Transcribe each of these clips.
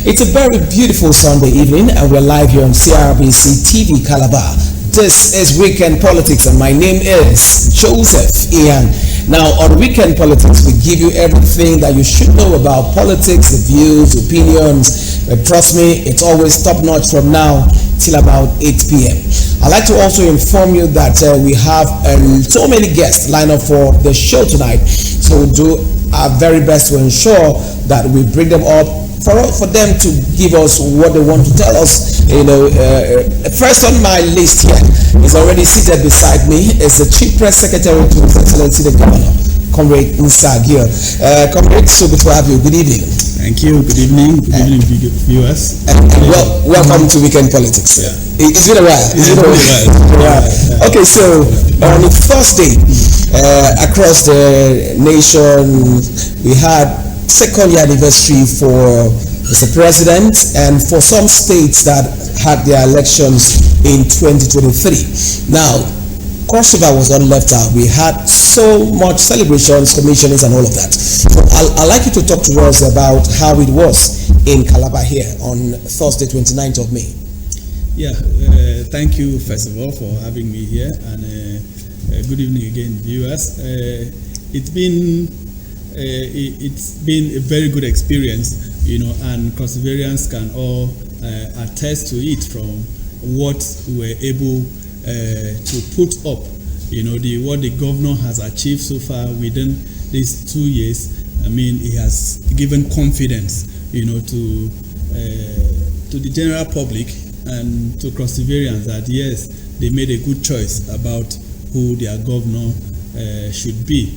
It's a very beautiful Sunday evening, and we're live here on CRBC TV Calabar. This is Weekend Politics, and my name is Joseph Ian. Now, on Weekend Politics, we give you everything that you should know about politics, the views, opinions. But trust me, it's always top-notch from now till about 8 p.m. I'd like to also inform you that we have so many guests lined up for the show tonight. So we'll do our very best to ensure that we bring them up for them to give us what they want to tell us. First on my list here is already seated beside me is the Chief Press Secretary to His Excellency the Governor, Comrade Nsa Aguiar. Comrade, so good to have you. Good evening. Thank you. Good evening. Good evening, viewers. Welcome to Weekend Politics. Yeah. It's been a while. Okay, so on the first day across the nation, we had second year anniversary for Mr. President, and for some states that had their elections in 2023. Now, Cross River was not left out. We had so much celebrations, commissionings, and all of that. So I'd like you to talk to us about how it was in Calabar here on Thursday, 29th of May. Yeah, thank you, first of all, for having me here, and good evening again, viewers. It's been a very good experience, and Crossriverians can all attest to it from what we were able to put up, what the governor has achieved so far within these 2 years. I mean, he has given confidence, to the general public and to Crossriverians that yes, they made a good choice about who their governor should be,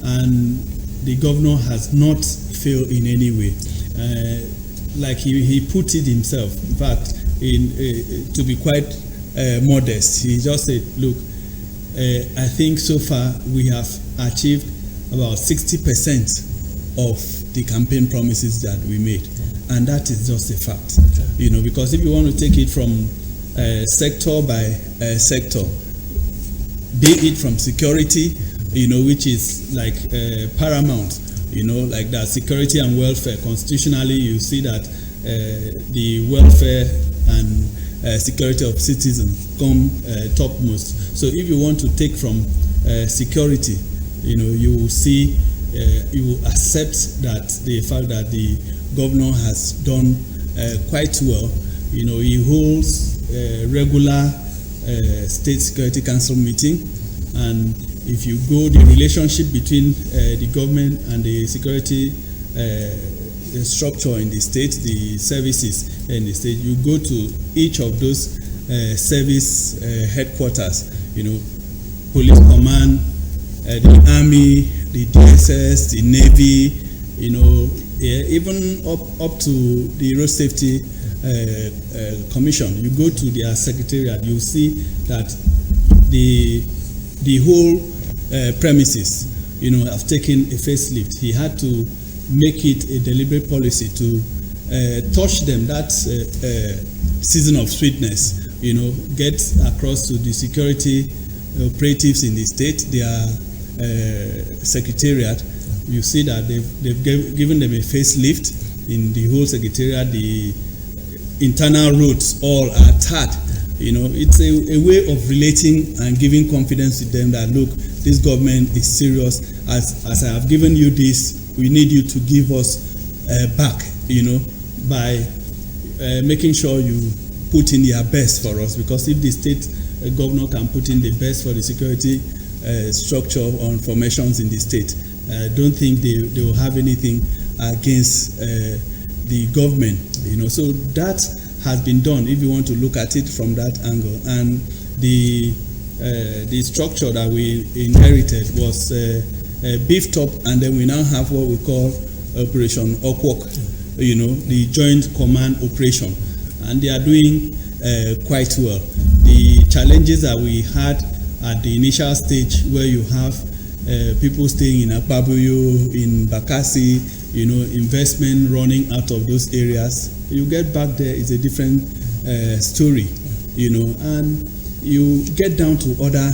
and the governor has not failed in any way. Like he put it himself. In fact, to be quite modest, he just said, look, I think so far we have achieved about 60% of the campaign promises that we made, and that is just a fact. Because if you want to take it from sector by sector, be it from security, which is like paramount, like that, security and welfare. Constitutionally, you see that the welfare and security of citizens come topmost. So if you want to take from security, you will see, you will accept that the fact that the governor has done quite well. He holds regular State Security Council meeting, and if you go the relationship between the government and the security structure in the state, the services in the state, you go to each of those service headquarters, police command, the army, the DSS, the navy, even up to the road safety commission. You go to their secretariat, you see that the whole premises, have taken a facelift. He had to make it a deliberate policy to touch them that season of sweetness, get across to the security operatives in the state, their secretariat. You see that they've given them a facelift in the whole secretariat. The internal roads all are tarred. It's a way of relating and giving confidence to them that, look, this government is serious. As I have given you this, we need you to give us back, by making sure you put in their best for us. Because if the state governor can put in the best for the security structure on formations in the state, I don't think they will have anything against the government. So that has been done, if you want to look at it from that angle. And the structure that we inherited was beefed up, and then we now have what we call Operation Okwok, the joint command operation, and they are doing quite well. The challenges that we had at the initial stage, where you have people staying in Akpabuyo, in Bakassi, investment running out of those areas, you get back there, it's a different story, and you get down to other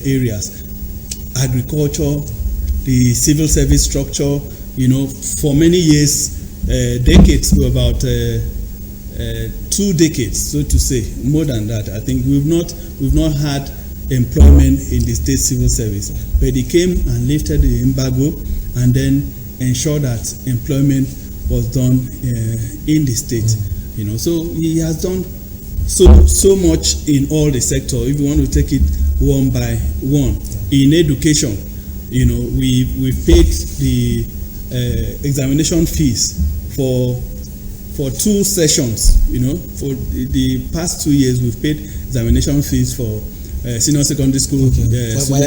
areas, agriculture, the civil service structure. For many years decades, about 2 decades, so to say, more than that. I think we've not had employment in the state civil service, but he came and lifted the embargo and then ensured that employment was done in the state. So he has done so much in all the sector. If you want to take it one by one, in education, we paid the examination fees for 2 sessions. For the past 2 years, we've paid examination fees for senior secondary school students who are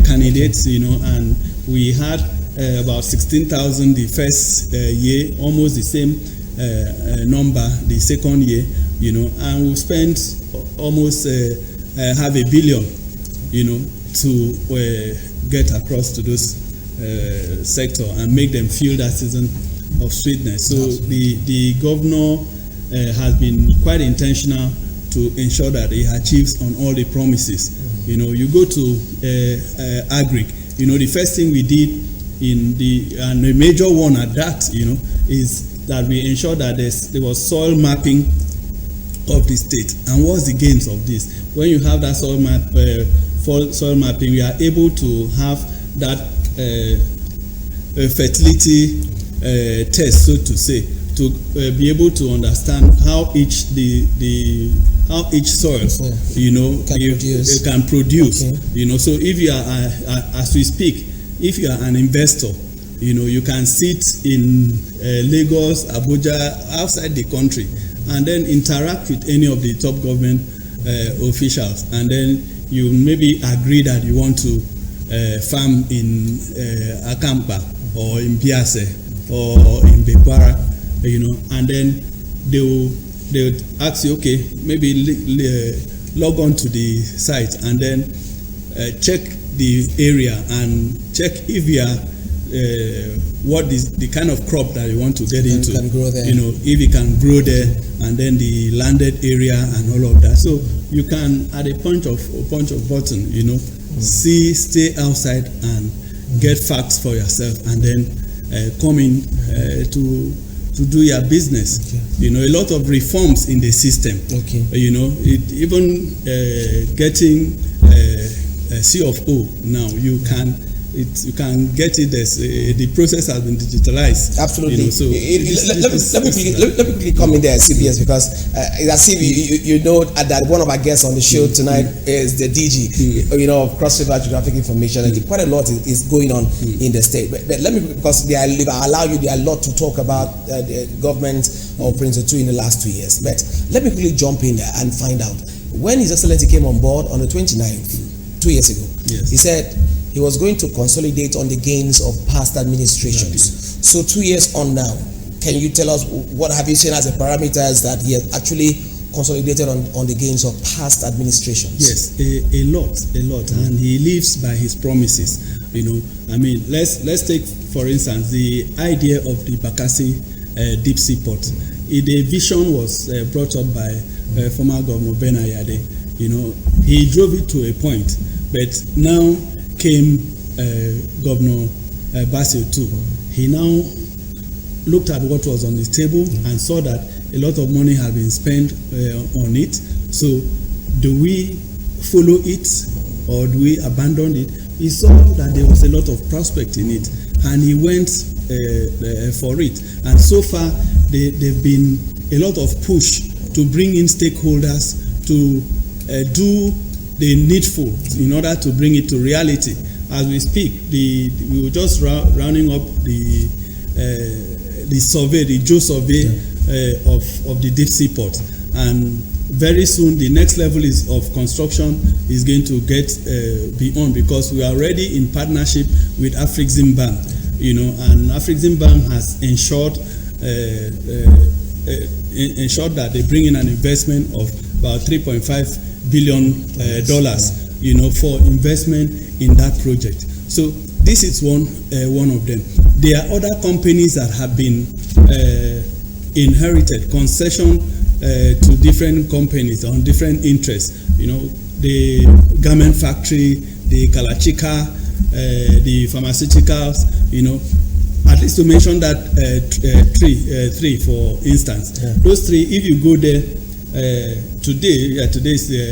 candidates. And we had about 16,000 the first year, almost the same number the second year. And we've spent almost half $1 billion, to get across to those sector and make them feel that season of sweetness. So the governor has been quite intentional to ensure that he achieves on all the promises. You go to Agric, the first thing we did and a major one at that, is that we ensured that there was soil mapping of the state. And what's the gains of this? When you have that soil mapping, we are able to have that fertility test, so to say, to be able to understand how each soil can produce. Okay. So if you are as we speak, if you are an investor, you can sit in Lagos, Abuja, outside the country, and then interact with any of the top government officials, and then you maybe agree that you want to farm in Akampa or in Biase or in Bekwara, and then they would ask you, okay, maybe log on to the site and then check the area and check if you are what is the kind of crop that you want to get into. Can grow there. If you can grow there, and then the landed area and all of that. So you can, at a punch of button, stay outside and get facts for yourself, and then come in to do your business. Okay. A lot of reforms in the system. Okay. Even getting C of O now, you can get it as the process has been digitalized. Absolutely. Let me quickly come in there, CBS, because as that one of our guests on the show tonight is the DG, of Cross River Geographic Information, and quite a lot is going on in the state. But let me, because there are a lot to talk about the government of Prince Otu in the last 2 years. But let me quickly jump in there and find out when His Excellency came on board on the 29th, 2 years ago. Yes. He said he was going to consolidate on the gains of past administrations. Exactly. So 2 years on now, can you tell us what have you seen as the parameters that he has actually consolidated on the gains of past administrations? Yes, a lot, and he lives by his promises. Let's take, for instance, the idea of the Bakassi deep sea port. The vision was brought up by former Governor Ben Ayade. He drove it to a point, but now came Governor Bassey Otu. He now looked at what was on the table and saw that a lot of money had been spent on it. So do we follow it or do we abandon it? He saw that there was a lot of prospect in it, and he went for it. And so far, there've been a lot of push to bring in stakeholders to do the needful in order to bring it to reality. As we speak, we were just rounding up the survey, the Joe survey of the deep sea port, and very soon the next level of construction is going to get beyond, because we are already in partnership with Afrexim Bank, and Afrexim Bank has ensured that they bring in an investment of about $3.5 billion, for investment in that project. So this is one of them. There are other companies that have been inherited, concession to different companies on different interests. The garment factory, the Kalachika, the pharmaceuticals. at least to mention that three for instance. Yeah. Those three, if you go there today,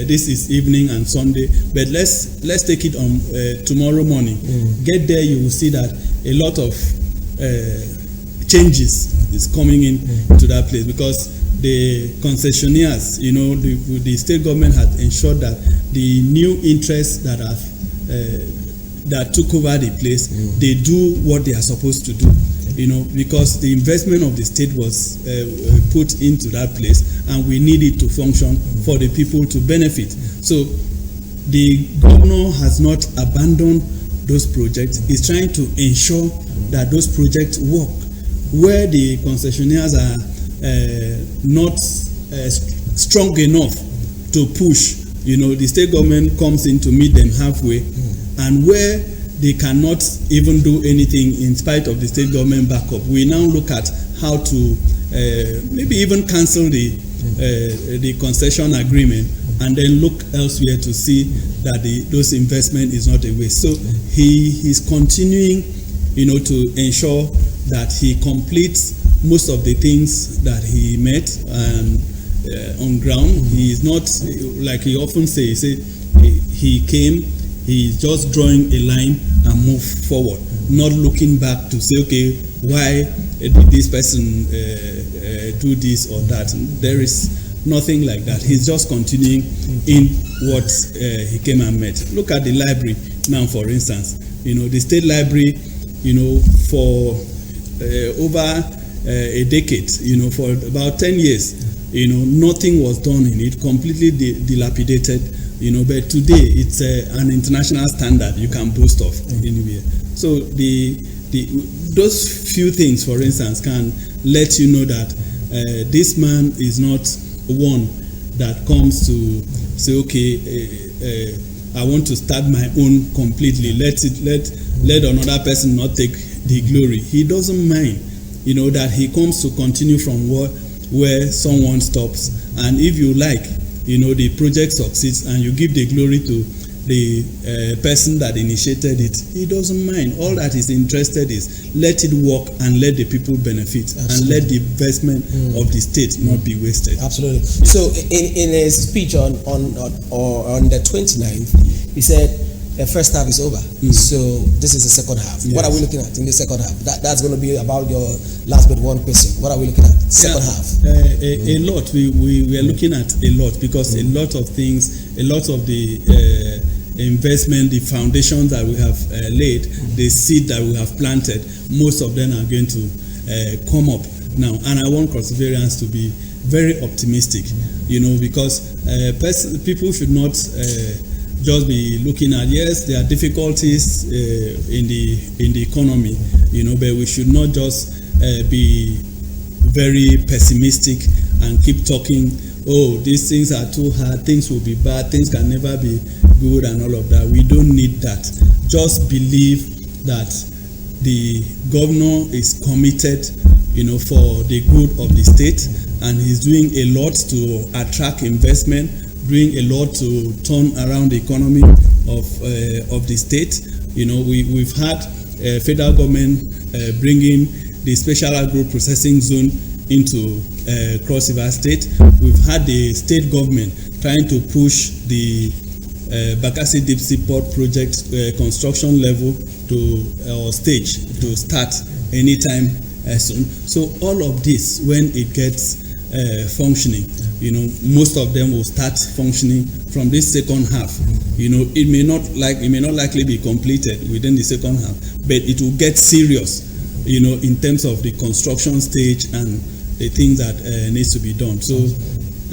this is evening and Sunday, but let's take it on tomorrow morning. Get there, you will see that a lot of changes is coming in to that place, because the concessionaires, the state government has ensured that the new interests that have that took over the place, they do what they are supposed to do, because the investment of the state was put into that place, and we need it to function for the people to benefit. So the governor has not abandoned those projects. He's trying to ensure that those projects work. Where the concessionaires are not strong enough to push, the state government comes in to meet them halfway, and where they cannot even do anything in spite of the state government backup, we now look at how to maybe even cancel the concession agreement, and then look elsewhere to see that those investment is not a waste. So he is continuing, to ensure that he completes most of the things that he met on ground. He is not, like he often says, he came, he's just drawing a line and move forward, not looking back to say, okay, why did this person do this or that? There is nothing like that. He's just continuing in what he came and met. Look at the library now, for instance. The state library, for over a decade, for about 10 years, nothing was done in it, completely dilapidated, but today it's an international standard you can boast of anywhere. So those few things, for instance, can let you know that this man is not one that comes to say, okay, I want to start my own completely. Let another person not take the glory. He doesn't mind, that he comes to continue from where someone stops. And if you like, the project succeeds and you give the glory to the person that initiated it, he doesn't mind. All that he's interested is let it work and let the people benefit. Absolutely. And let the investment of the state not be wasted. Absolutely. Yes. So in his speech on the 29th, he said the first half is over. So this is the second half. Yes. What are we looking at in the second half? That's going to be about your last but one question. What are we looking at? Second half. A lot. We are looking at a lot, because a lot of things, a lot of the investment, the foundation that we have laid, the seed that we have planted, most of them are going to come up now. And I want Crossivarians to be very optimistic, because people should not just be looking at, yes, there are difficulties in the economy, but we should not just be very pessimistic and keep talking, oh, these things are too hard, things will be bad, things can never be good and all of that. We don't need that. Just believe that the governor is committed, for the good of the state, and he's doing a lot to attract investment, doing a lot to turn around the economy of the state. We've had federal government bringing the special agro processing zone into Cross River State. We've had the state government trying to push the Bakassi Deep Sea Port project construction level to stage to start anytime soon. So all of this, when it gets functioning, most of them will start functioning from this second half. It may not likely be completed within the second half, but it will get serious, in terms of the construction stage and the things that needs to be done. So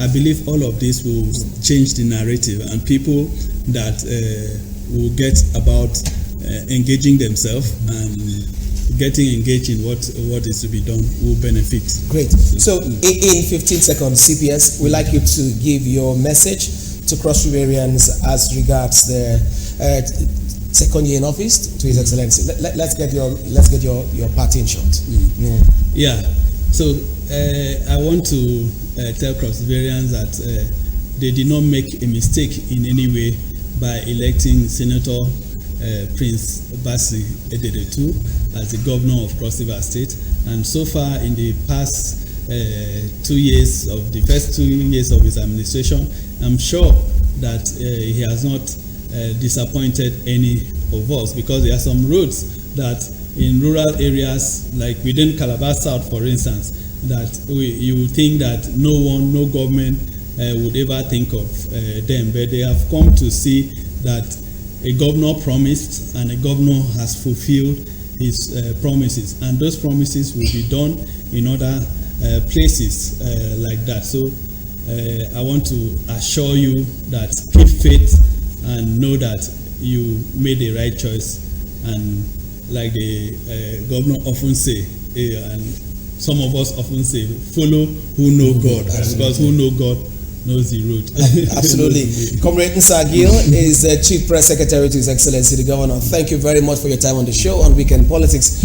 I believe all of this will change the narrative, and people that will get about engaging themselves and getting engaged in what is to be done will benefit. Great. So in 15 seconds, CPS, we'd like you to give your message to Cross Riverians as regards the second year in office to His Excellency. Let's get your parting shot. Yeah. So I want to tell Cross Riverians that they did not make a mistake in any way by electing Senator Prince Bassey Ededetu as the governor of Cross River State. And so far in the past 2 years of the first 2 years of his administration, I'm sure that he has not disappointed any of us, because there are some roads that in rural areas, like within Calabar South, for instance, that you would think that no government would ever think of them, but they have come to see that a governor promised and a governor has fulfilled his promises, and those promises will be done in other places like that. So I want to assure you that keep faith and know that you made the right choice. And like the governor often say, and some of us often say, follow who know God, because who know God knows the road. Absolutely. Comrade Nsa Gill is the Chief Press Secretary to His Excellency the Governor. Thank you very much for your time on the show on Weekend Politics.